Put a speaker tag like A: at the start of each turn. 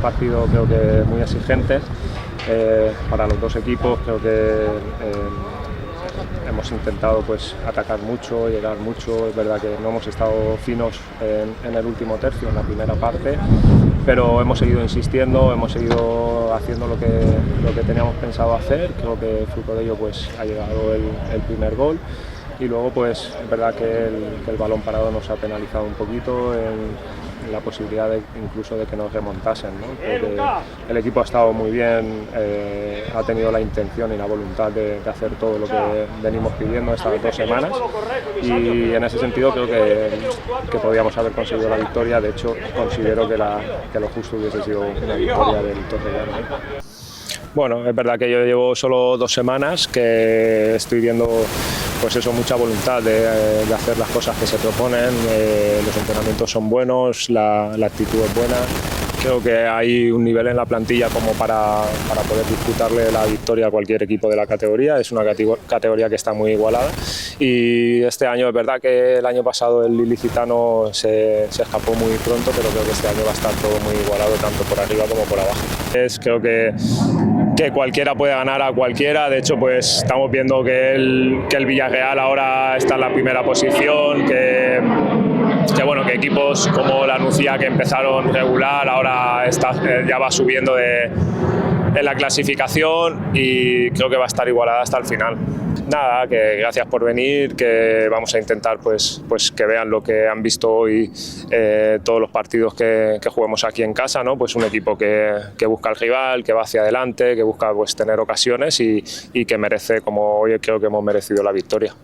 A: partido creo que muy exigente para los dos equipos. Creo que hemos intentado pues atacar mucho, llegar mucho. Es verdad que no hemos estado finos en el último tercio, en la primera parte, pero hemos seguido insistiendo, hemos seguido haciendo lo que teníamos pensado hacer. Creo que fruto de ello pues ha llegado el primer gol. Y luego pues es verdad que el balón parado nos ha penalizado un poquito en la posibilidad incluso de que nos remontasen, ¿no? Creo que el equipo ha estado muy bien, ha tenido la intención y la voluntad de hacer todo lo que venimos pidiendo estas 2 semanas, y en ese sentido creo que podíamos haber conseguido la victoria. De hecho, considero que lo justo hubiese sido una victoria del Torrellano. Bueno, es verdad que yo llevo solo 2 semanas, que estoy viendo pues eso, mucha voluntad de hacer las cosas que se proponen. Los entrenamientos son buenos, la actitud es buena. Creo que hay un nivel en la plantilla como para poder disputarle la victoria a cualquier equipo de la categoría. Es una categoría que está muy igualada, y este año es verdad que el año pasado el ilicitano se escapó muy pronto, pero creo que este año va a estar todo muy igualado, tanto por arriba como por abajo. Creo que cualquiera puede ganar a cualquiera. De hecho, pues estamos viendo que el Villarreal ahora está en la primera posición, que bueno, que equipos como la Nucía, que empezaron regular, ahora ya va subiendo en la clasificación, y creo que va a estar igualada hasta el final. Nada, que gracias por venir, que vamos a intentar pues que vean lo que han visto hoy, todos los partidos que juguemos aquí en casa, ¿no? Pues un equipo que busca al rival, que va hacia adelante, que busca pues tener ocasiones, y que merece, como hoy creo que hemos merecido la victoria.